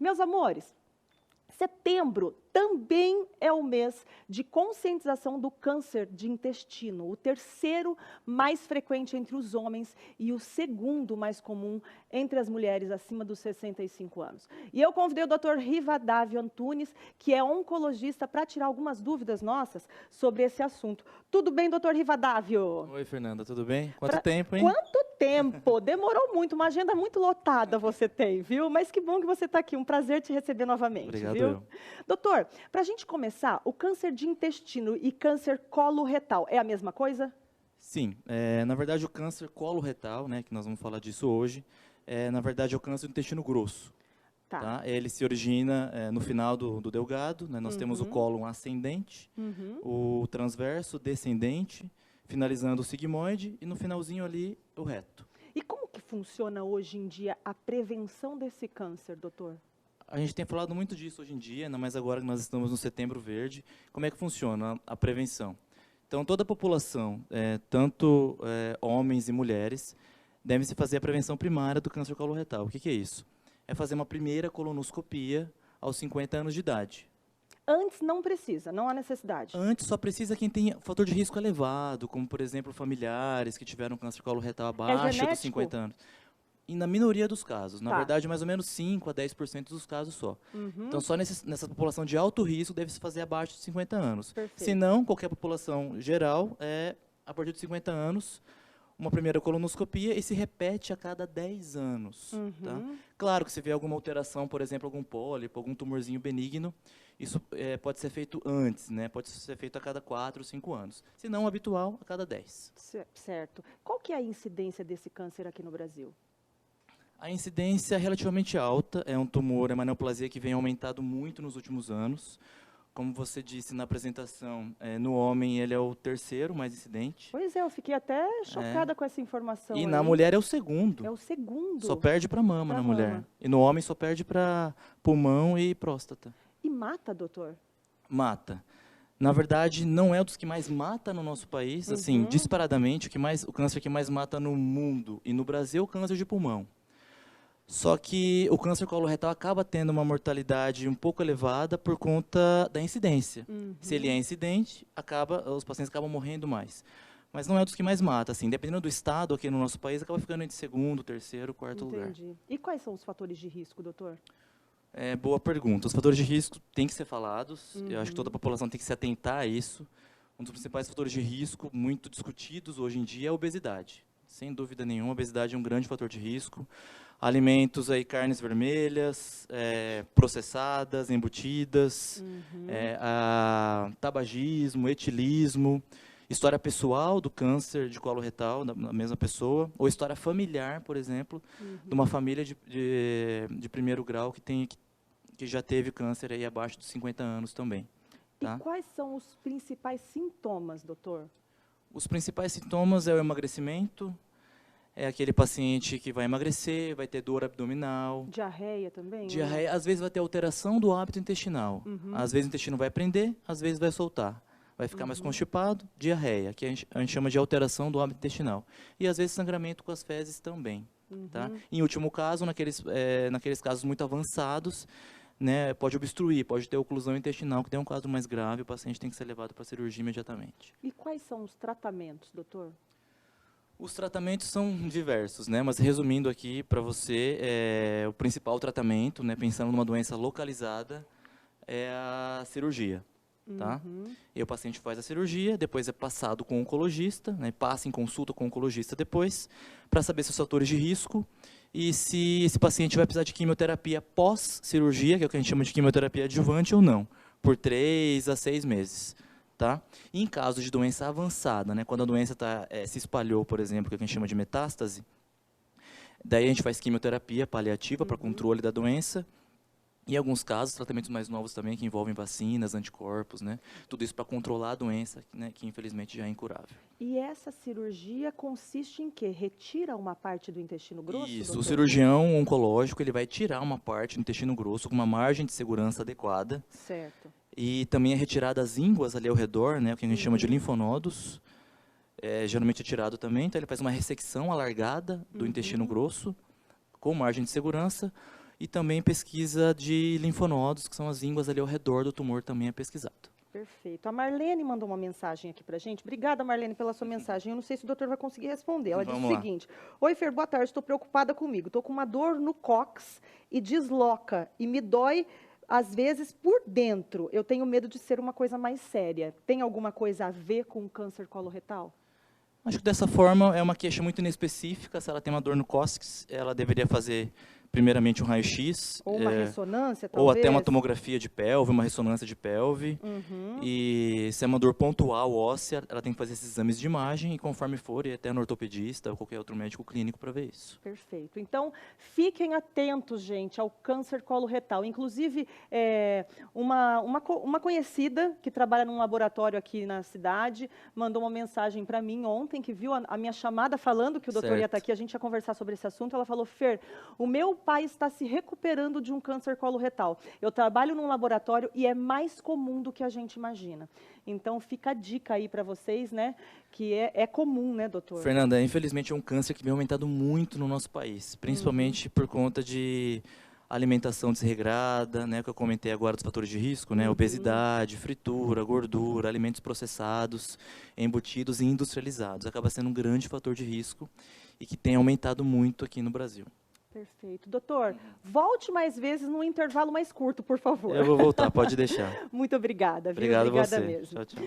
Meus amores, setembro também é o mês de conscientização do câncer de intestino, o terceiro mais frequente entre os homens e o segundo mais comum entre as mulheres acima dos 65 anos. E eu convidei o Dr. Rivadavio Antunes, que é oncologista, para tirar algumas dúvidas nossas sobre esse assunto. Tudo bem, Dr. Rivadavio? Oi, Fernanda, tudo bem? Quanto tempo, hein? Quanto tempo? Demorou muito, uma agenda muito lotada você tem, viu? Mas que bom que você está aqui, um prazer te receber novamente, Obrigado, viu? eu. Doutor, para a gente começar, o câncer de intestino e câncer coloretal é a mesma coisa? Sim, na verdade o câncer coloretal, né, que nós vamos falar disso hoje, na verdade é o câncer do intestino grosso. Tá? Ele se origina no final do delgado, né? Nós temos o cólon ascendente, o transverso descendente, finalizando o sigmoide e no finalzinho ali o reto. E como que funciona hoje em dia a prevenção desse câncer, doutor? A gente tem falado muito disso hoje em dia, ainda mais agora que nós estamos no Setembro Verde. Como é que funciona a prevenção? Então, toda a população, tanto homens e mulheres, deve-se fazer a prevenção primária do câncer coloretal. O que é isso? É fazer uma primeira colonoscopia aos 50 anos de idade. Antes não precisa, não há necessidade. Antes só precisa quem tem fator de risco elevado, como, por exemplo, familiares que tiveram câncer coloretal abaixo dos 50 anos. E na minoria dos casos, na verdade, mais ou menos 5 a 10% dos casos só. Então, só nessa população de alto risco deve-se fazer abaixo de 50 anos. Se não, qualquer população geral, a partir de 50 anos, uma primeira colonoscopia e se repete a cada 10 anos. Tá? Claro que se vê alguma alteração, por exemplo, algum pólipo, algum tumorzinho benigno, isso pode ser feito antes, né? Pode ser feito a cada 4 ou 5 anos. Se não, habitual, a cada 10. Certo. Qual que é a incidência desse câncer aqui no Brasil? A incidência é relativamente alta, é um tumor, é uma neoplasia que vem aumentado muito nos últimos anos. Como você disse na apresentação, no homem ele é o terceiro mais incidente. Pois é, eu fiquei até chocada com essa informação. E na mulher é o segundo. É o segundo. Só perde para mama na mulher. E no homem só perde para pulmão e próstata. E mata, doutor? Mata. Na verdade, não é um dos que mais mata no nosso país, assim, disparadamente, o câncer que mais mata no mundo e no Brasil é o câncer de pulmão. Só que o câncer coloretal acaba tendo uma mortalidade um pouco elevada por conta da incidência. Se ele é incidente, os pacientes acabam morrendo mais. Mas não é dos que mais mata, assim, dependendo do estado aqui no nosso país, acaba ficando entre segundo, terceiro, quarto lugar. E quais são os fatores de risco, doutor? Boa pergunta. Os fatores de risco têm que ser falados, eu acho que toda a população tem que se atentar a isso. Um dos principais fatores de risco, muito discutidos hoje em dia, é a obesidade. Sem dúvida nenhuma, a obesidade é um grande fator de risco. Alimentos, carnes vermelhas, processadas, embutidas, tabagismo, etilismo, história pessoal do câncer de colo retal da mesma pessoa, ou história familiar, por exemplo, de uma família de primeiro grau que já teve câncer aí abaixo dos 50 anos também. Tá? E quais são os principais sintomas, doutor? Os principais sintomas é o emagrecimento, é aquele paciente que vai emagrecer, vai ter dor abdominal. Diarreia também? Diarreia, às vezes vai ter alteração do hábito intestinal. Às vezes o intestino vai prender, às vezes vai soltar. Vai ficar mais constipado, diarreia, que a gente chama de alteração do hábito intestinal. E às vezes sangramento com as fezes também. Tá? Em último caso, naqueles casos muito avançados, né, pode obstruir, pode ter oclusão intestinal, que tem um caso mais grave, o paciente tem que ser levado para a cirurgia imediatamente. E quais são os tratamentos, doutor? Os tratamentos são diversos, né? Mas resumindo aqui para você, o principal tratamento, né, pensando numa doença localizada, é a cirurgia. Tá? E o paciente faz a cirurgia, depois é passado com o oncologista, né, passa em consulta com o oncologista depois, para saber seus fatores de risco e se esse paciente vai precisar de quimioterapia pós-cirurgia, que é o que a gente chama de quimioterapia adjuvante ou não, por 3 a 6 meses. Tá? E em caso de doença avançada, né, quando a doença se espalhou, por exemplo, que a gente chama de metástase, daí a gente faz quimioterapia paliativa para controle da doença. Em alguns casos, tratamentos mais novos também, que envolvem vacinas, anticorpos, né? Tudo isso para controlar a doença, né, que infelizmente já é incurável. E essa cirurgia consiste em quê? Retira uma parte do intestino grosso? Isso, doutor? o cirurgião oncológico ele vai tirar uma parte do intestino grosso com uma margem de segurança adequada. Certo. E também é retirada as ínguas ali ao redor, né, o que a gente chama de linfonodos. Geralmente é tirado também, então ele faz uma ressecção alargada do intestino grosso, com margem de segurança. e também pesquisa de linfonodos, que são as ínguas ali ao redor do tumor, também é pesquisado. Perfeito. A Marlene mandou uma mensagem aqui para a gente. Obrigada, Marlene, pela sua mensagem. Eu não sei se o doutor vai conseguir responder. Ela disse o seguinte: oi, Fer, boa tarde, estou preocupada comigo. Estou com uma dor no cóccix e desloca e me dói, às vezes, por dentro. Eu tenho medo de ser uma coisa mais séria. Tem alguma coisa a ver com câncer coloretal? Acho que dessa forma é uma queixa muito inespecífica. Se ela tem uma dor no cóccix, ela deveria fazer primeiramente um raio-x. Ou uma ressonância, ou talvez? até uma tomografia de pelve, uma ressonância de pelve. E se é uma dor pontual óssea, ela tem que fazer esses exames de imagem e conforme for, ir até no ortopedista ou qualquer outro médico clínico para ver isso. Perfeito. Então, fiquem atentos, gente, ao câncer coloretal. Inclusive, uma conhecida que trabalha num laboratório aqui na cidade mandou uma mensagem para mim ontem, que viu a minha chamada falando que o doutor ia estar aqui, a gente ia conversar sobre esse assunto. Ela falou: Fer, o meu pai está se recuperando de um câncer coloretal. Eu trabalho num laboratório e é mais comum do que a gente imagina. Então, fica a dica aí para vocês, né? Que é comum, né, doutor? Fernanda, infelizmente é um câncer que vem aumentado muito no nosso país, principalmente por conta de alimentação desregrada, né, que eu comentei agora dos fatores de risco, né, obesidade, fritura, gordura, alimentos processados, embutidos e industrializados. Acaba sendo um grande fator de risco e que tem aumentado muito aqui no Brasil. Perfeito. Doutor, volte mais vezes num intervalo mais curto, por favor. Eu vou voltar, pode deixar. Muito obrigada, viu? Obrigado a Obrigada você. mesmo. Tchau, tchau.